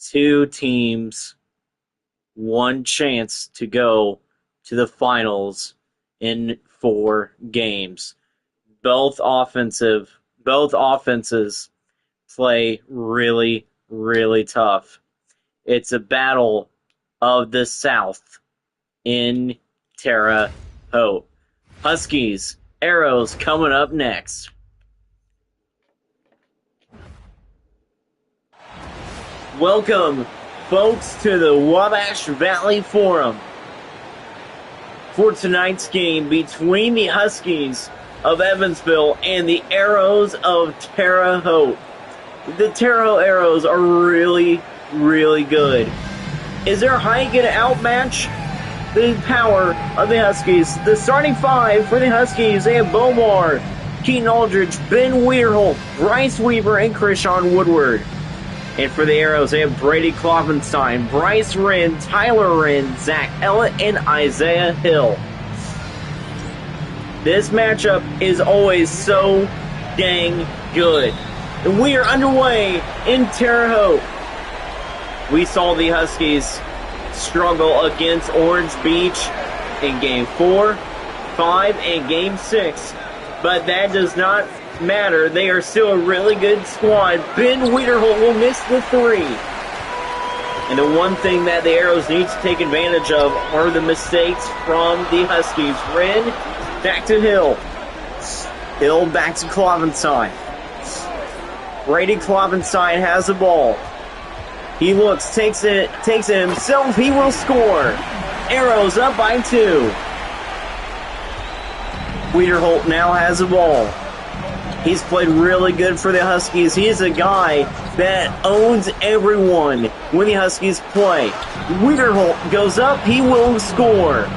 two teams one chance to go to the finals in 4 games. Both offenses play really, really tough. It's a battle of the South in Terre Haute. Huskies, Arrows coming up next. Welcome, folks, to the Wabash Valley Forum for tonight's game between the Huskies of Evansville and the Arrows of Terre Haute. The Terre Haute Arrows are really, really good. Is their height going to outmatch the power of the Huskies? The starting 5 for the Huskies, they have Bomar, Keaton Aldridge, Ben Weirholt, Bryce Weaver, and Krishawn Woodward. And for the Arrows, they have Brady Kloppenstein, Bryce Wren, Tyler Wren, Zach Ellett, and Isaiah Hill. This matchup is always so dang good. And we are underway in Terre Haute. We saw the Huskies struggle against Orange Beach in Game 4, 5, and Game 6. But that does not matter. They are still a really good squad. Ben Weirholt will miss the 3. And the one thing that the Arrows need to take advantage of are the mistakes from the Huskies. Wren back to Hill. Hill back to Kloppenstein. Brady Kloppenstein has the ball. He looks, takes it himself. He will score. Arrows up by 2. Weirholt now has the ball. He's played really good for the Huskies. He is a guy that owns everyone when the Huskies play. Weirholt goes up. He will score.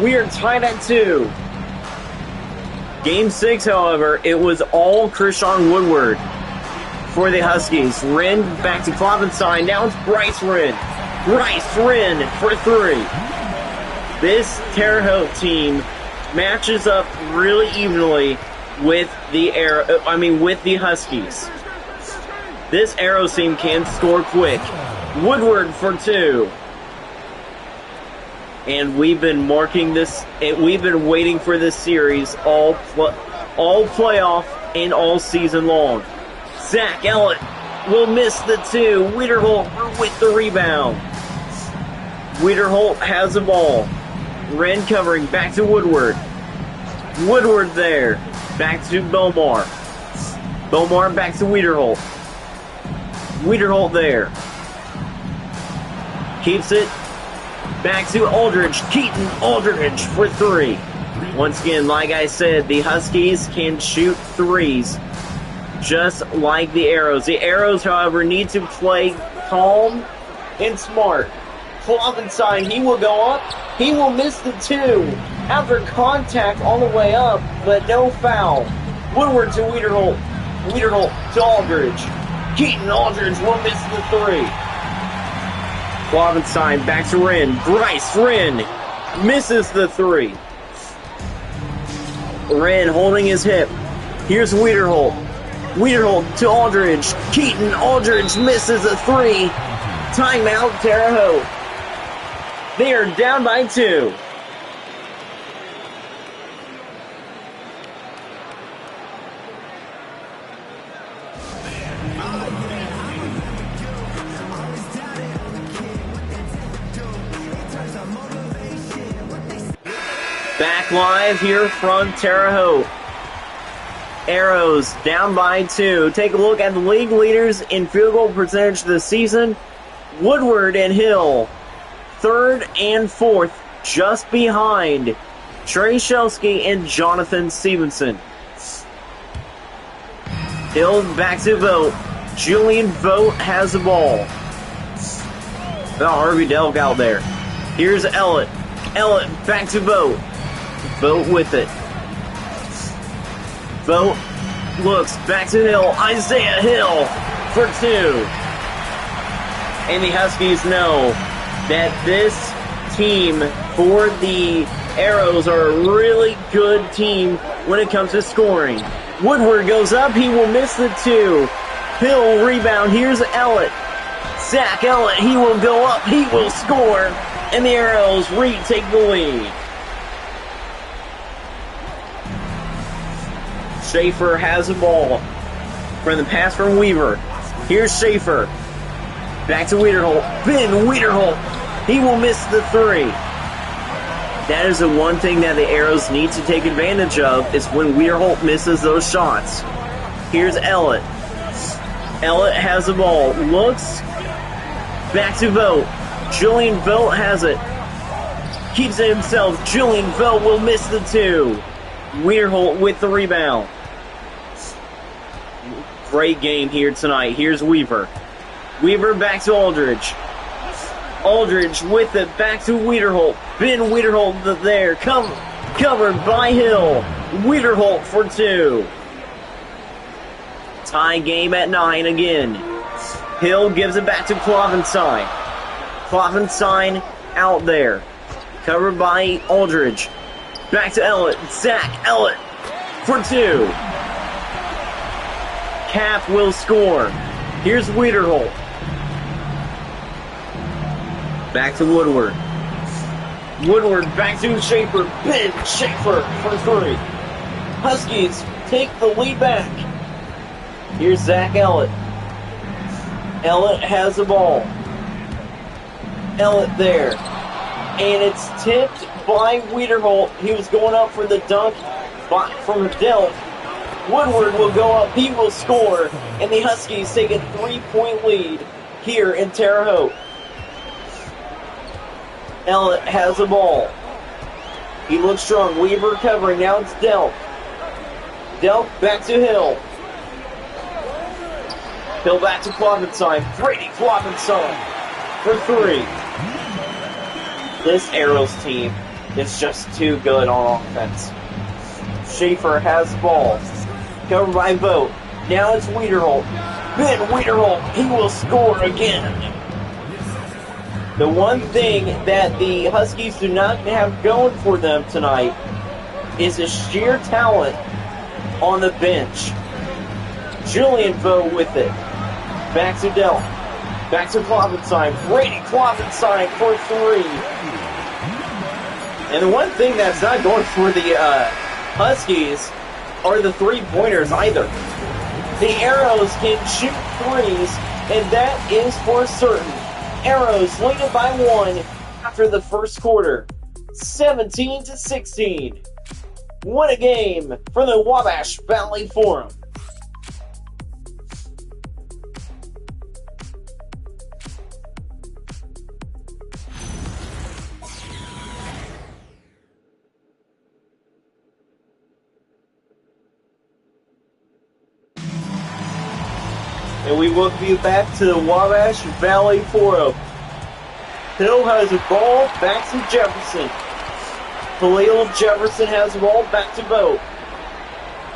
We are tied at 2. Game 6, however, it was all Krishawn Woodward for the Huskies. Wren back to Kloppenstein. Now it's Bryce Wren. Bryce Wren for 3. This Terre Haute team matches up really evenly with the Huskies. This Arrows team can score quick. Woodward for 2. And we've been marking this. We've been waiting for this series all playoff and all season long. Zach Ellett will miss the 2. Weirholt with the rebound. Weirholt has the ball. Wren covering back to Woodward. Woodward there. Back to Bomar. Bomar back to Weirholt. Weirholt there. Keeps it. Back to Aldridge. Keaton Aldridge for 3. Once again, like I said, the Huskies can shoot 3s just like the Arrows. The Arrows, however, need to play calm and smart. Kloppenstein, he will go up. He will miss the 2 after contact on the way up, but no foul. Woodward to Weirholt. Weirholt to Aldridge. Keaton Aldridge will miss the 3. Kloppenstein back to Wren. Bryce Wren misses the 3. Wren holding his hip. Here's Weirholt. Weirholt to Aldridge. Keaton Aldridge misses a 3. Timeout, Terre Haute. They are down by 2. Back live here from Terre Haute. Arrows down by 2. Take a look at the league leaders in field goal percentage this season. Woodward and Hill, 3rd and 4th, just behind Trey Shelsky and Jonathan Stevenson. Hill back to Vogt. Julian Vogt has the ball. Harvey Delk out there. Here's Ellett. Ellett back to Vogt. Vogt with it. Vogt looks back to Hill. Isaiah Hill for 2. And the Huskies know that this team for the Arrows are a really good team when it comes to scoring. Woodward goes up. He will miss the 2. Hill rebound. Here's Ellett. Zach Ellett, he will go up, he will score, and the Arrows retake the lead. Schaefer has the ball from the pass from Weaver. Here's Schaefer. Back to Wiederholt. Ben Wiederholt. He will miss the three. That is the one thing that the Arrows need to take advantage of, is when Wiederholt misses those shots. Here's Ellett. Ellett has the ball. Looks. Back to Vogt. Julian Vogt has it. Keeps it himself. Julian Vogt will miss the two. Wiederholt with the rebound. Great game here tonight. Here's Weaver. Weaver back to Aldridge. Aldridge with it back to Wiederholt. Ben Wiederholt there. Covered by Hill. Wiederholt for two. Tie game at 9 again. Hill gives it back to Klovenstein. Klovenstein out there. Covered by Aldridge. Back to Ellett. Zach Ellett for two. Cap will score. Here's Wiederholt. Back to Woodward. Woodward back to Schaefer. Ben Schaefer for three. Huskies take the lead back. Here's Zach Ellett. Ellett has the ball. Ellett there. And it's tipped by Wiederholt. He was going up for the dunk from Delk. Woodward will go up. He will score. And the Huskies take a 3-point lead here in Terre Haute. Ellett has the ball. He looks strong. Weaver covering. Now it's Delk. Delk back to Hill. Hill back to Klovenstein. Brady Klovenstein for three. This Arrows team is just too good on offense. Schaefer has the ball. Covered by Vogt. Now it's Wiederholt. Ben Wiederholt. He will score again. The one thing that the Huskies do not have going for them tonight is a sheer talent on the bench. Julian Vogt with it. Back to Delk. Back to Klovenstein. Brady Klovenstein for three. And the one thing that's not going for the Huskies are the three-pointers either. The Arrows can shoot threes, and that is for certain. Arrows leading by one after the first quarter. 17-16. What a game for the Wabash Valley Forum. And we welcome you back to the Wabash Valley Forum. Hill has the ball, back to Jefferson. Khalil Jefferson has the ball, back to Vogt.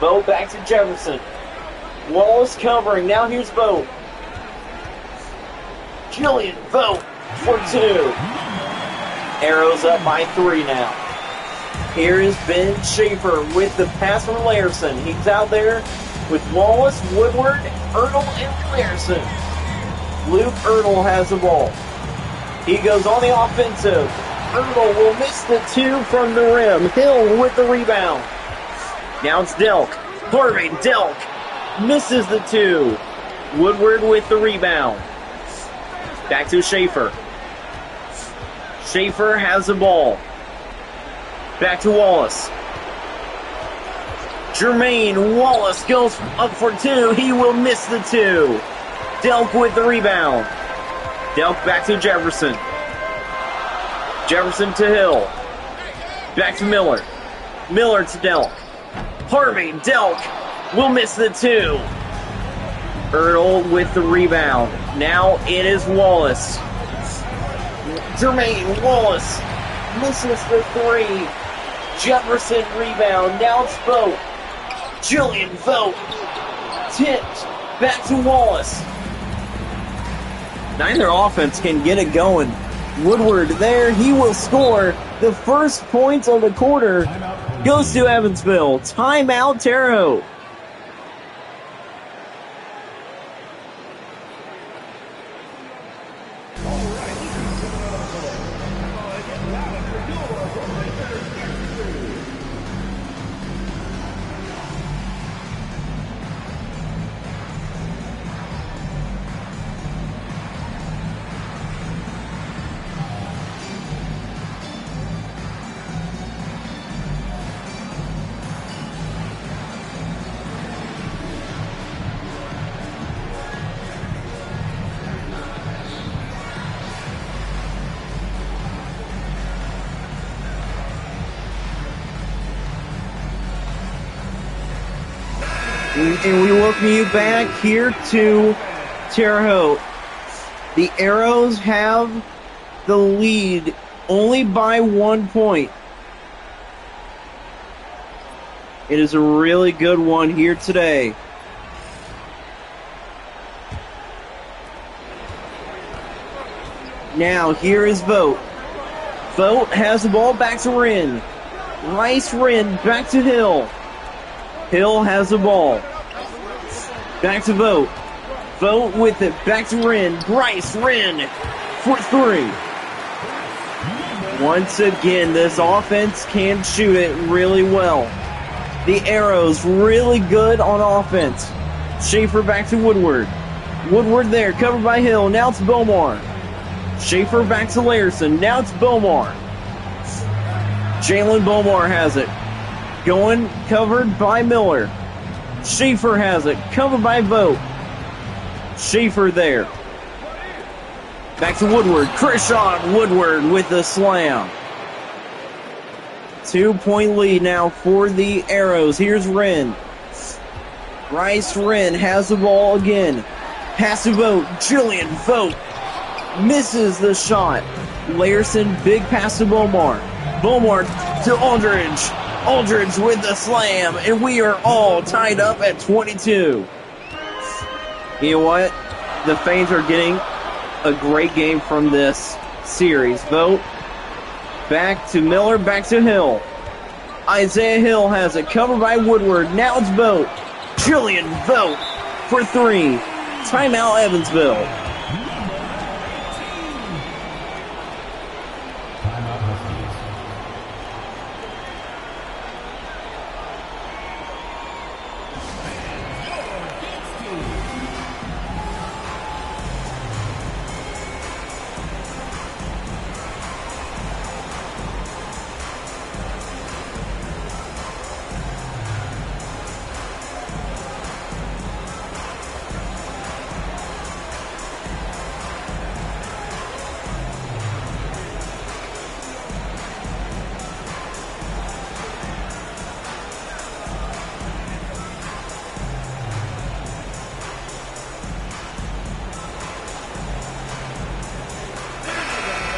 Vogt back to Jefferson. Wallace covering, now here's Vogt. Julian Vogt for two. Arrows up by three now. Here is Ben Schaefer with the pass from Larson. He's out there with Wallace, Woodward, Erdl, and Larson. Luke Erdl has the ball. He goes on the offensive. Erdl will miss the two from the rim. Hill with the rebound. Now it's Delk. Harvey Delk misses the two. Woodward with the rebound. Back to Schaefer. Schaefer has the ball. Back to Wallace. Jermaine Wallace goes up for two. He will miss the two. Delk with the rebound. Delk back to Jefferson. Jefferson to Hill. Back to Miller. Miller to Delk. Harvey Delk will miss the two. Erdl with the rebound. Now it is Wallace. Jermaine Wallace misses the three. Jefferson rebound. Now it's Vogt. Julian Vogt tipped back to Wallace. Neither offense can get it going. Woodward there, he will score. The first points of the quarter goes to Evansville. Timeout, Terre Haute. And we welcome you back here to Terre Haute. The Arrows have the lead only by 1 point. It is a really good one here today. Now, here is Vogt. Vogt has the ball back to Wren. Rice Wren back to Hill. Hill has the ball. Back to Vogt. Vogt with it. Back to Wren. Bryce Wren for three. Once again, this offense can shoot it really well. The Arrows really good on offense. Schaefer back to Woodward. Woodward there, covered by Hill. Now it's Bomar. Schaefer back to Larson. Now it's Bomar. Jalen Bomar has it. Going, covered by Miller. Schaefer has it, covered by Vogt. Schaefer there. Back to Woodward. Krishawn Woodward with the slam. 2 point lead now for the Arrows. Here's Wren. Rice Wren has the ball again. Pass to Vogt. Jillian Vogt misses the shot. Larson, big pass to Bomar. Bomar to Aldridge. Aldridge with the slam, and we are all tied up at 22. You know what? The Fanes are getting a great game from this series. Vogt back to Miller, back to Hill. Isaiah Hill has it, covered by Woodward. Now it's Vogt. Jillian Vogt for three. Timeout, Evansville.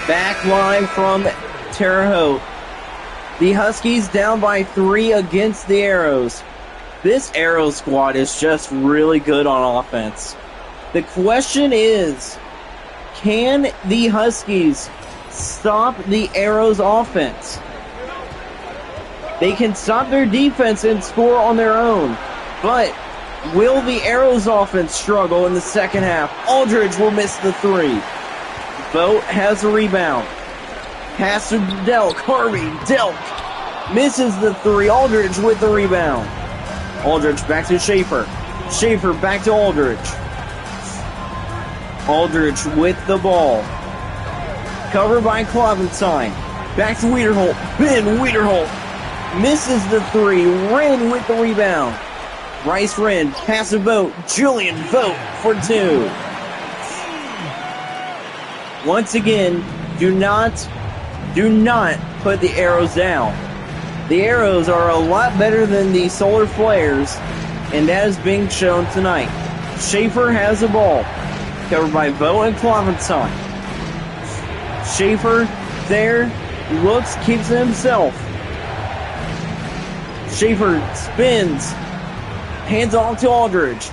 Back live from Terre Haute. The Huskies down by 3 against the Arrows. This Arrows squad is just really good on offense. The question is, can the Huskies stop the Arrows offense? They can stop their defense and score on their own, but will the Arrows offense struggle in the second half? Aldridge will miss the three. Vogt has a rebound. Pass to Delk. Harvey. Delk misses the three. Aldridge with the rebound. Aldridge back to Schaefer. Schaefer back to Aldridge. Aldridge with the ball. Covered by Klovenstein. Back to Wiederholt. Ben Wiederholt misses the three. Wren with the rebound. Rice Wren. Pass to Vogt. Julian Vogt for two. Once again, do not put the Arrows down. The Arrows are a lot better than the Solar Flares, and that is being shown tonight. Schaefer has the ball, covered by Vogt and Klovenstein. Schaefer there, looks, keeps it himself. Schaefer spins, hands off to Aldridge.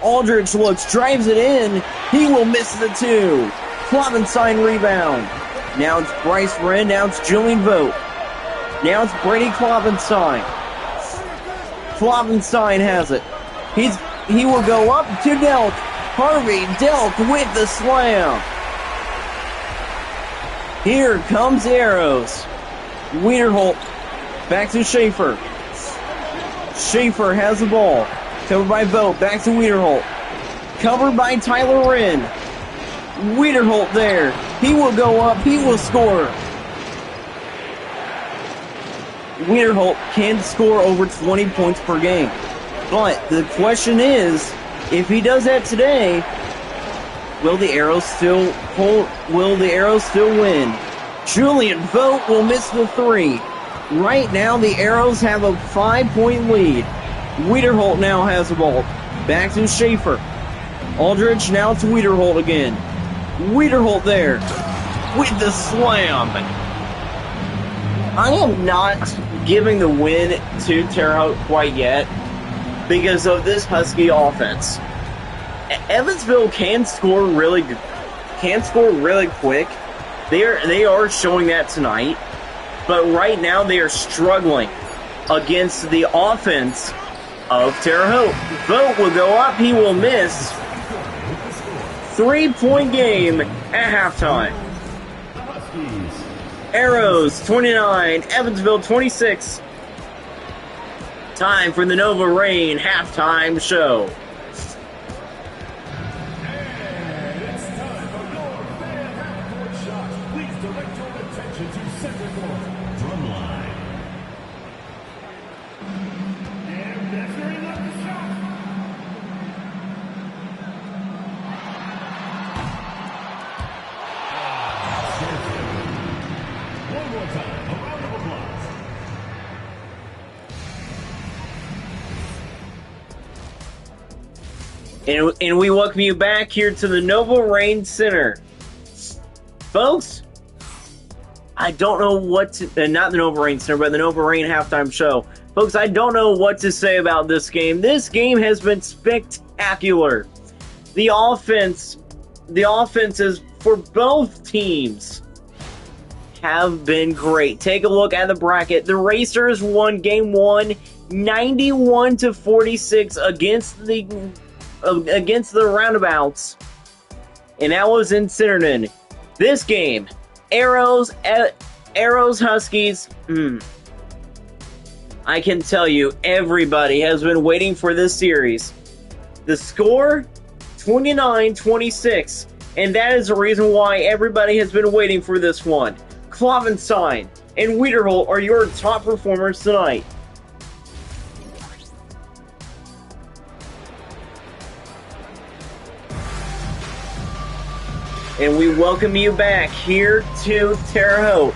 Aldridge looks, drives it in. He will miss the two. Klovenstein rebound. Now it's Bryce Wren. Now it's Julian Vogt. Now it's Brady Klovenstein. Klovenstein has it. He will go up to Delk. Harvey Delk with the slam. Here comes the Arrows. Wiederholt back to Schaefer. Schaefer has the ball. Covered by Vogt. Back to Wiederholt. Covered by Tyler Wren. Wiederholt there. He will go up. He will score. Wiederholt can score over 20 points per game. But the question is, if he does that today, will the Arrows still win? Julian Vogt will miss the three. Right now, the Arrows have a 5-point lead. Wiederholt now has the ball. Back to Schaefer. Aldridge now to Wiederholt again. Wiederholt there with the slam. I am not giving the win to Terre Haute quite yet because of this Husky offense. Evansville can score really quick. They are showing that tonight, but right now they are struggling against the offense of Terre Haute. Vogt will go up, he will miss. 3-point game at halftime. Arrows 29, Evansville 26. Time for the Nova Rain halftime show. And we welcome you back here to the Nova Rain Center. Folks, I don't know what to... not the Nova Rain Center, but the Nova Rain halftime show. Folks, I don't know what to say about this game. This game has been spectacular. The offenses for both teams have been great. Take a look at the bracket. The Racers won game 1, 91-46 against the Roundabouts, and that was in Centerton. This game, Arrows Huskies. I can tell you, everybody has been waiting for this series. The score, 29-26, and that is the reason why everybody has been waiting for this one. Klavenstein and Wiederholt are your top performers tonight. And we welcome you back here to Terre Haute.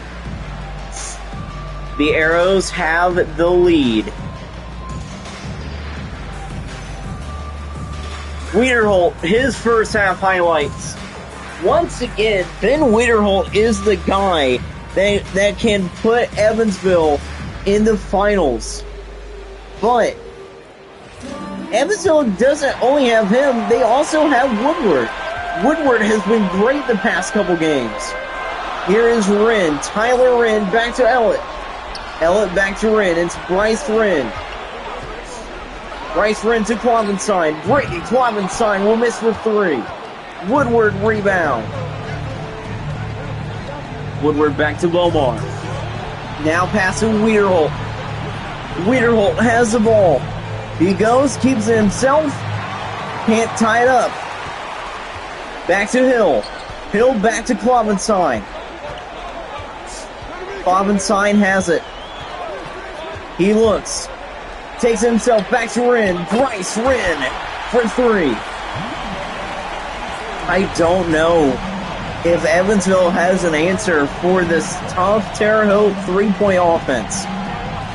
The Arrows have the lead. Wiederholt, his first half highlights. Once again, Ben Wiederholt is the guy that can put Evansville in the finals. But Evansville doesn't only have him, they also have Woodward. Woodward has been great the past couple games. Here is Wren. Tyler Wren back to Ellett. Ellett back to Wren. It's Bryce Wren. Bryce Wren to Klavenstein. Brittany Klavenstein will miss the three. Woodward rebound. Woodward back to Bomar. Now pass to Wiederholt. Wiederholt has the ball. He goes, keeps it himself. Can't tie it up. Back to Hill. Hill back to Klavenstein. Klavenstein has it. He looks. Takes it himself back to Wren. Bryce Wren for three. I don't know if Evansville has an answer for this tough Terre Haute three-point offense.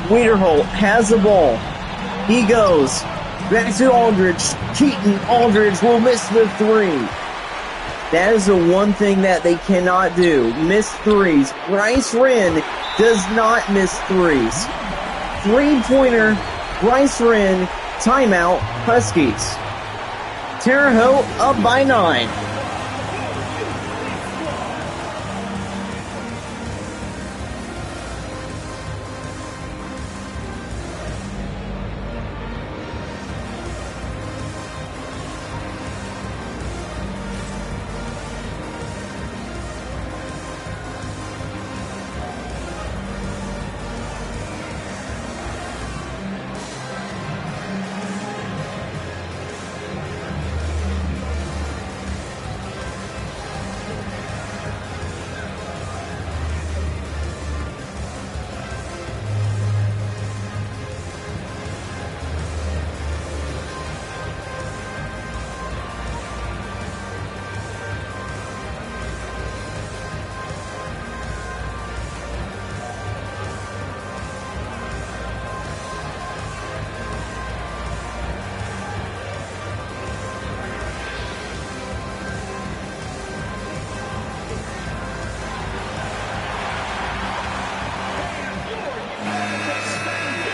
Wiederholt has the ball. He goes. Back to Aldridge. Keaton Aldridge will miss the three. That is the one thing that they cannot do. Miss threes. Bryce Wren does not miss threes. Three-pointer, Bryce Wren, timeout, Huskies. Terre Haute up by 9.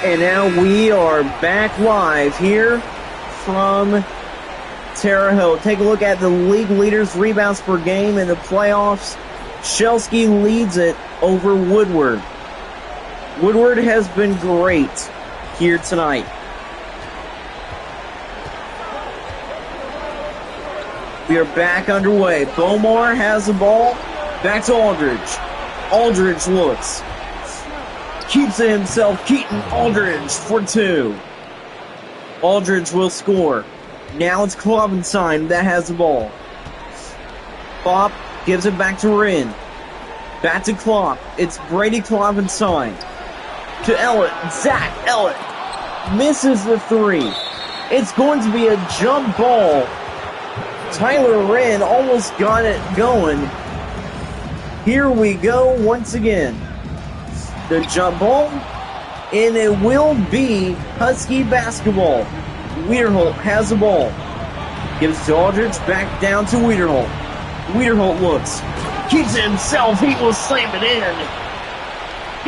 And now we are back live here from Terre Haute. Take a look at the league leaders' rebounds per game in the playoffs. Shelsky leads it over Woodward. Woodward has been great here tonight. We are back underway. Bomar has the ball. Back to Aldridge. Aldridge looks. Keeps it himself. Keaton Aldridge for two. Aldridge will score. Now it's Klovenstein that has the ball. Klopp gives it back to Wren. Back to Klopp. It's Brady Klovenstein. To Ellett. Zach Ellett misses the three. It's going to be a jump ball. Tyler Wren almost got it going. Here we go once again. The jump ball, and it will be Husky basketball. Wiederholt has the ball. Gives it to Aldridge, back down to Wiederholt. Wiederholt looks. Keeps it himself, he will slam it in.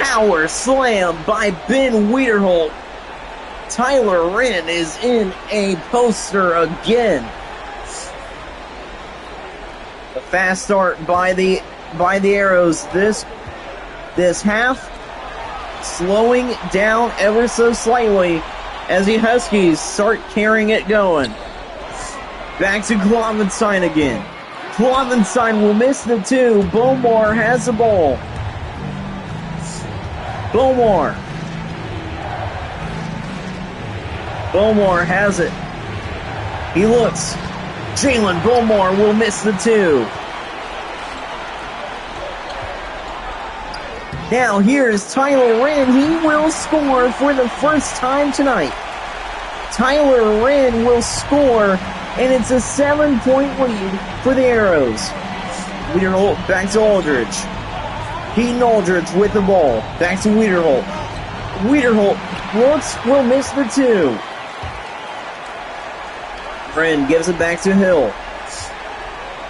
Power slam by Ben Wiederholt. Tyler Wren is in a poster again. A fast start by the Arrows this half, slowing down ever so slightly as the Huskies start carrying it going. Back to Klovenstein again. Klovenstein will miss the two. Bomar has the ball. Bomar has it. He looks. Jalen Bomar will miss the two. Now here's Tyler Wren. He will score for the first time tonight. Tyler Wren will score, and it's a 7-point lead for the Arrows. Wiederholt back to Aldridge. Keaton Aldridge with the ball. Back to Wiederholt. Wiederholt looks, will miss the two. Wren gives it back to Hill.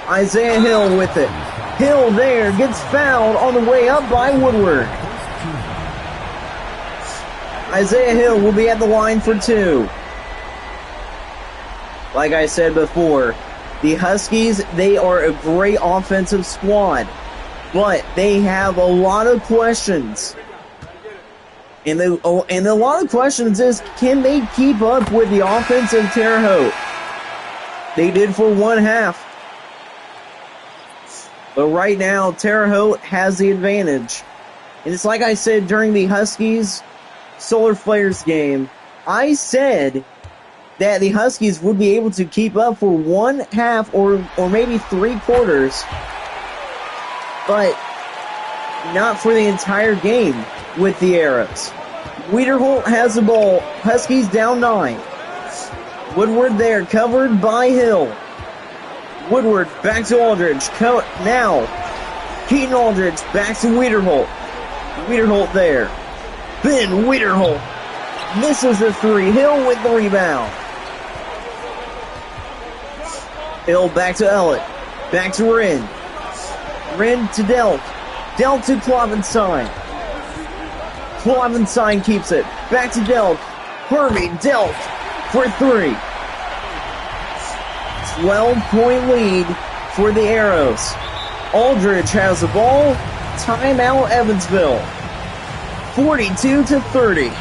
Isaiah Hill with it. Hill there gets fouled on the way up by Woodward. Isaiah Hill will be at the line for two. Like I said before, the Huskies, they are a great offensive squad, but they have a lot of questions. And a lot of questions is, can they keep up with the offense of Terre Haute? They did for one half. But right now, Terre Haute has the advantage. And it's like I said during the Huskies Solar Flares game, I said that the Huskies would be able to keep up for one half or maybe three quarters, but not for the entire game with the Arrows. Wiederholt has the ball. Huskies down 9. Woodward there, covered by Hill. Woodward back to Aldridge. Now, Keaton Aldridge back to Wiederholt. Wiederholt there. Ben Wiederholt misses the three. Hill with the rebound. Hill back to Ellett. Back to Wren. Wren to Delk. Delk to Klovenstein. Klovenstein keeps it. Back to Delk. Hervey Delk for three. 12-point lead for the Arrows. Aldridge has the ball. Timeout Evansville. 42-30.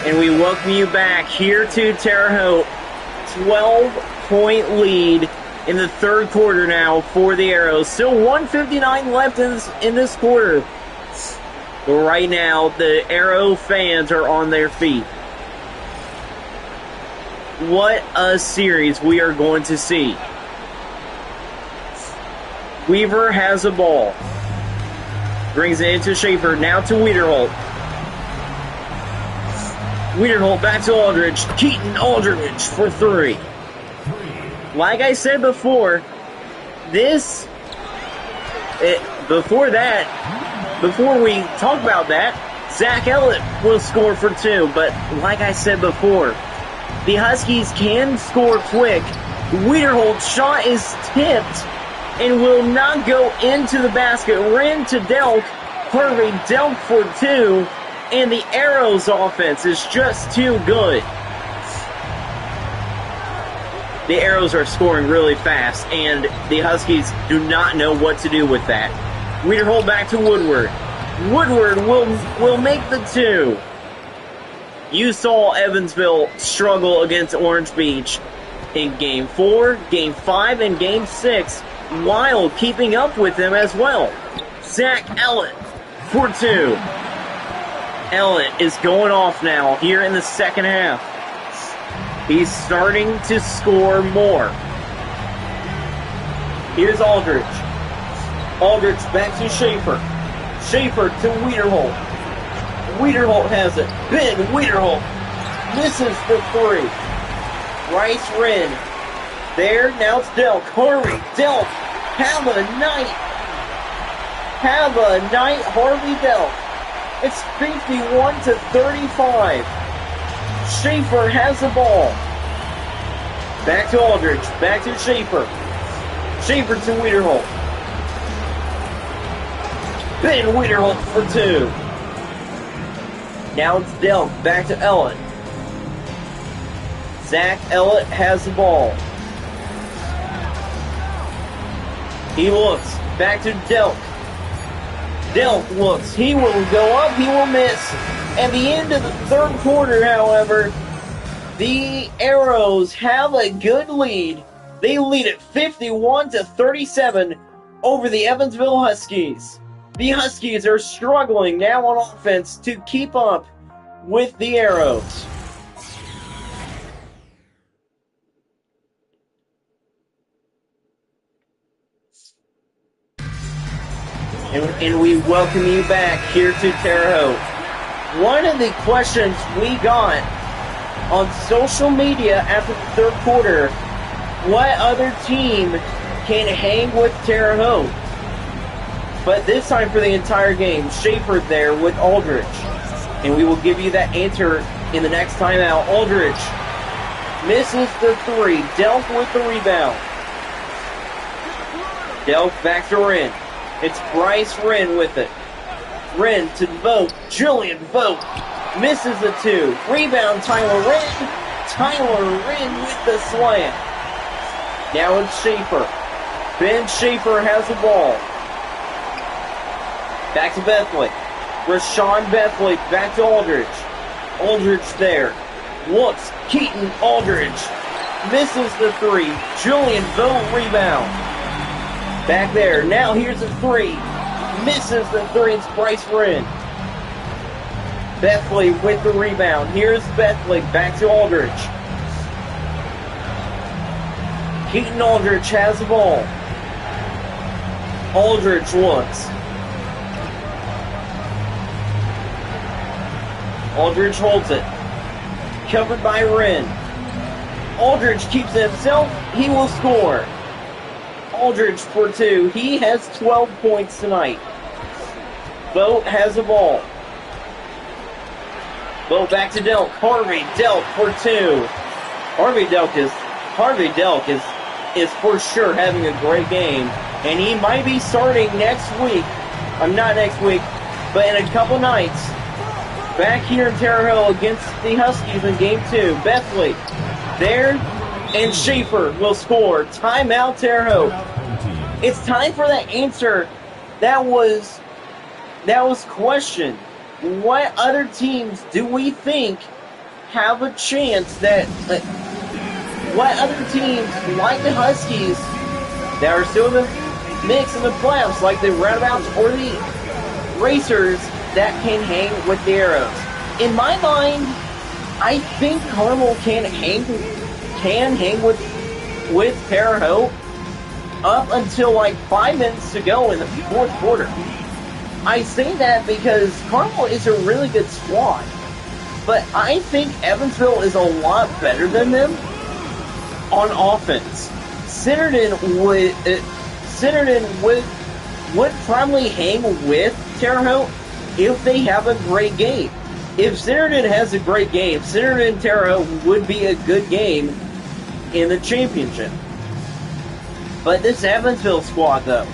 And we welcome you back here to Terre Haute. 12-point lead in the third quarter now for the Arrows. Still 1:59 left in this quarter. But right now, the Arrow fans are on their feet. What a series we are going to see. Weaver has a ball. Brings it into Schaefer. Now to Wiederholt. Wiederholt back to Aldridge. Keaton Aldridge for three. Like I said before, before we talk about that, Zach Ellett will score for two. But like I said before, the Huskies can score quick. Wiederholt's shot is tipped and will not go into the basket. Rin to Delk. Harvey Delk for two. And the Arrows offense is just too good. The Arrows are scoring really fast, and the Huskies do not know what to do with that. Wiederholt back to Woodward. Woodward will make the two. You saw Evansville struggle against Orange Beach in Game 4, Game 5, and Game 6, while keeping up with them as well. Zach Ellett for two. Ellett is going off now here in the second half. He's starting to score more. Here's Aldridge. Aldridge back to Schaefer. Schaefer to Wiederholt. Wiederholt has it. Ben Wiederholt misses the three. Bryce Wren. There, now it's Delk. Hurry, Delk. Have a night. Have a night, Harvey Delk. It's 51-35. Schaefer has the ball. Back to Aldridge. Back to Schaefer. Schaefer to Wiederholt. Ben Wiederholt for two. Now it's Delk. Back to Ellett. Zach Ellett has the ball. He looks. Back to Delk. Delk looks. He will go up. He will miss. At the end of the third quarter, however, the Arrows have a good lead. They lead at 51-37 over the Evansville Huskies. The Huskies are struggling now on offense to keep up with the Arrows. And we welcome you back here to Terre Haute. One of the questions we got on social media after the third quarter, what other team can hang with Terre Haute? But this time for the entire game, Schaefer there with Aldridge. And we will give you that answer in the next timeout. Aldridge misses the three. Delk with the rebound. Delk back to Wren. It's Bryce Wren with it. Wren to Vogt. Julian Vogt misses the two. Rebound, Tyler Wren. Tyler Wren with the slam. Now it's Schaefer. Ben Schaefer has the ball. Back to Bethley. Rashawn Bethley back to Aldridge. Aldridge there. Looks. Keaton Aldridge misses the three. Julian Vogt rebound. Back there. Now here's a three. Misses the three. It's Bryce Wren. Bethley with the rebound. Here's Bethley. Back to Aldridge. Keaton Aldridge has the ball. Aldridge looks. Aldridge holds it. Covered by Wren. Aldridge keeps it himself. He will score. Aldridge for two. He has 12 points tonight. Vogt has the ball. Vogt back to Delk. Harvey Delk for two. Harvey Delk is for sure having a great game. And he might be starting next week. Not next week, but in a couple nights. Back here in Terre Haute against the Huskies in Game 2. Bethley there, and Schaefer will score. Timeout, Terre Haute. It's time for that answer that was questioned. What other teams do we think have a chance what other teams like the Huskies that are still in the mix in the playoffs, like the roundabouts or the racers that can hang with the Arrows. In my mind, I think Carmel can hang with Terre Haute up until like 5 minutes to go in the fourth quarter. I say that because Carmel is a really good squad, but I think Evansville is a lot better than them on offense. Centerton would probably hang with Terre Haute if they have a great game. If Centerton has a great game, Centerton and Terre Haute would be a good game in the championship. But this Evansville squad, though,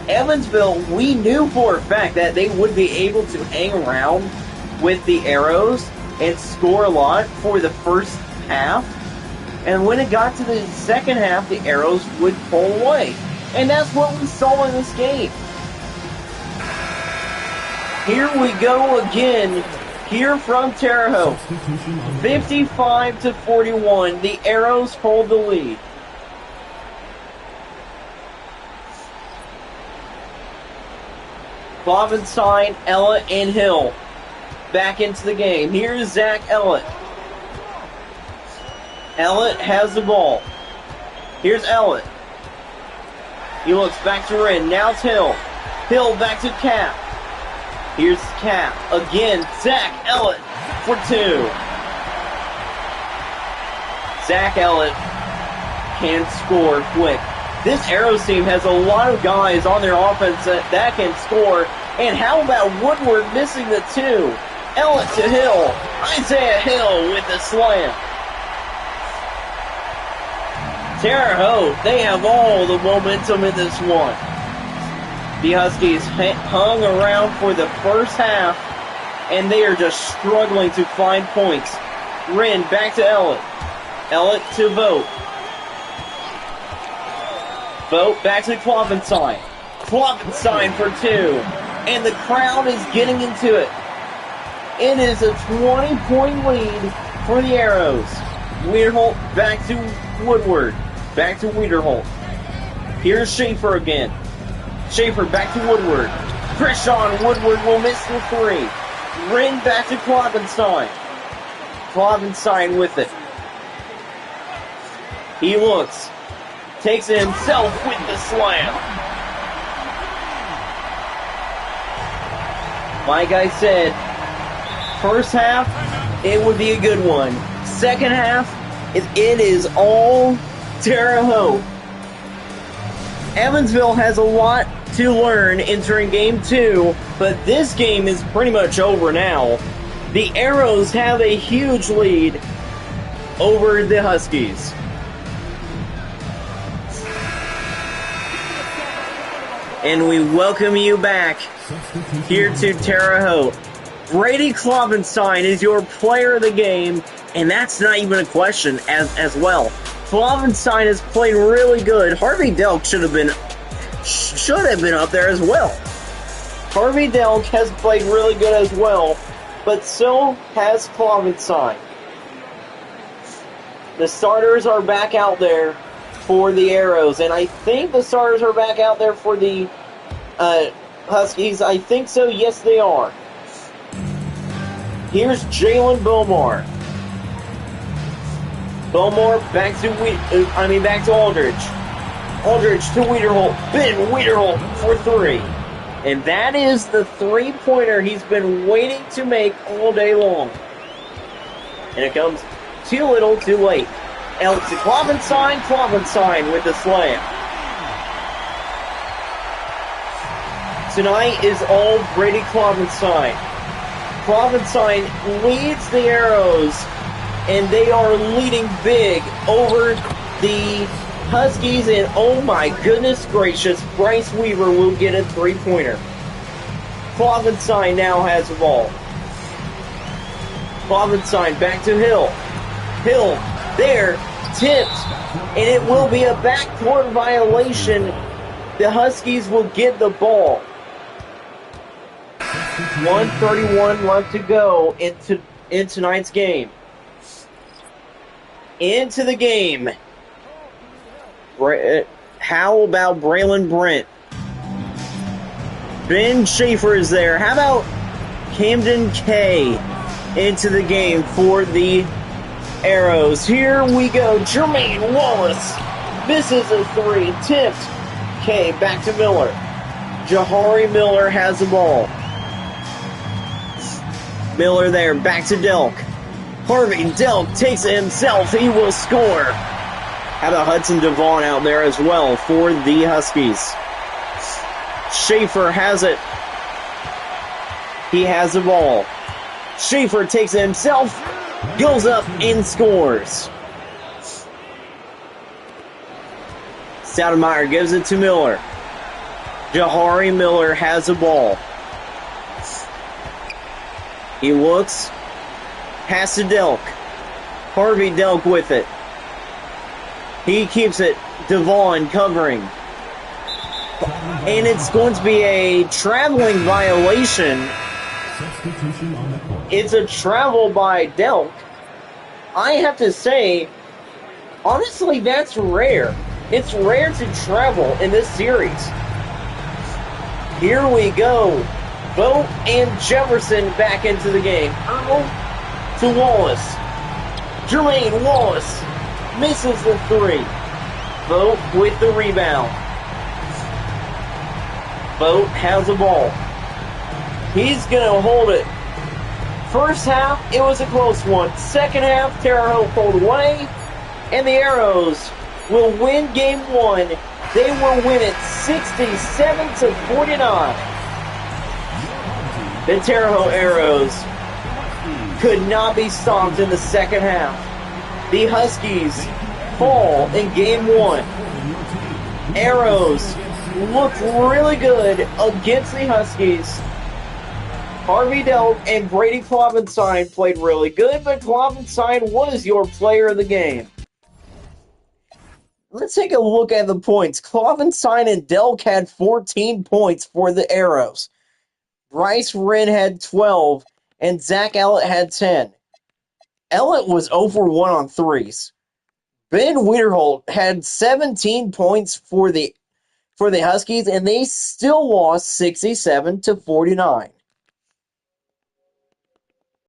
Evansville, we knew for a fact that they would be able to hang around with the Arrows and score a lot for the first half. And when it got to the second half, the Arrows would pull away. And that's what we saw in this game. Here we go again, here from Terre Haute. 55-41, the Arrows hold the lead. Bovenstein, Ellett, and Hill back into the game. Here's Zach Ellett. Ellett has the ball. Here's Ellett. He looks back to Wren. Now it's Hill. Hill back to Cap. Here's Cap. Again, Zach Ellett for two. Zach Ellett can score quick. This Arrows team has a lot of guys on their offense that can score. And how about Woodward missing the two? Ellett to Hill. Isaiah Hill with the slam. Terre Haute, they have all the momentum in this one. The Huskies hung around for the first half, and they are just struggling to find points. Wren back to Ellett. Ellett to Vogt. Vogt back to Klovenstein. Klovenstein for two. And the crowd is getting into it. It is a 20-point lead for the Arrows. Wiederholt back to Woodward. Back to Wiederholt. Here's Schaefer again. Schaefer back to Woodward. Krishan Woodward will miss the three. Wren back to Klovenstein. Klovenstein with it. He looks. Takes it himself with the slam. Like I said, first half, it would be a good one. Second half, it is all Terre Haute. Evansville has a lot to learn entering game two, but this game is pretty much over now. The Arrows have a huge lead over the Huskies. And we welcome you back here to Terre Haute. Brady Klovenstein is your player of the game, and that's not even a question as well. Klovenstein has played really good. Harvey Delk should have been up there as well. Harvey Delk has played really good as well, but so has Klovenstein. The starters are back out there for the Arrows, and I think the starters are back out there for the Huskies. I think so. Yes, they are. Here's Jalen Bomar. Bomar back to Aldridge. Aldridge to Wiederholt. Ben Wiederholt for three. And that is the three-pointer he's been waiting to make all day long. And it comes too little, too late. Alex Klovenstein with the slam. Tonight is all Brady Klovenstein. Klovenstein leads the Arrows, and they are leading big over the Huskies, and oh my goodness gracious, Bryce Weaver will get a three-pointer. Klovenstein now has the ball. Klovenstein back to Hill. Hill there, tipped, and it will be a backcourt violation. The Huskies will get the ball. 1:31 left to go in tonight's game. Into the game. How about Braylon Brent? Ben Schaefer is there. How about Camden Kay into the game for the Arrows? Here we go. Jermaine Wallace misses a three. Tipped. Kay back to Miller. Jahari Miller has the ball. Miller there. Back to Delk. Harvey Delk takes it himself. He will score. How about Hudson Devon out there as well for the Huskies? Schaefer has it. He has the ball. Schaefer takes it himself, goes up and scores. Stoudemire gives it to Miller. Jahari Miller has the ball. He looks. Pass to Delk. Harvey Delk with it. He keeps it. Devon covering. And it's going to be a traveling violation. It's a travel by Delk. I have to say, honestly, that's rare. It's rare to travel in this series. Here we go. Vogt and Jefferson back into the game. Earl to Wallace. Jermaine Wallace misses the three. Vogt with the rebound. Vogt has the ball. He's going to hold it. First half, it was a close one. Second half, Terre Haute pulled away, and the Arrows will win game one. They will win it 67-49. The Terre Haute Arrows could not be stopped in the second half. The Huskies fall in game one. Arrows looked really good against the Huskies. Harvey Delk and Brady Klovenstein played really good, but Klovenstein was your player of the game. Let's take a look at the points. Klovenstein and Delk had 14 points for the Arrows. Bryce Wren had 12, and Zach Ellett had 10. Ellett was 0 for 1 on threes. Ben Wiederholt had 17 points for the Huskies, and they still lost 67-49.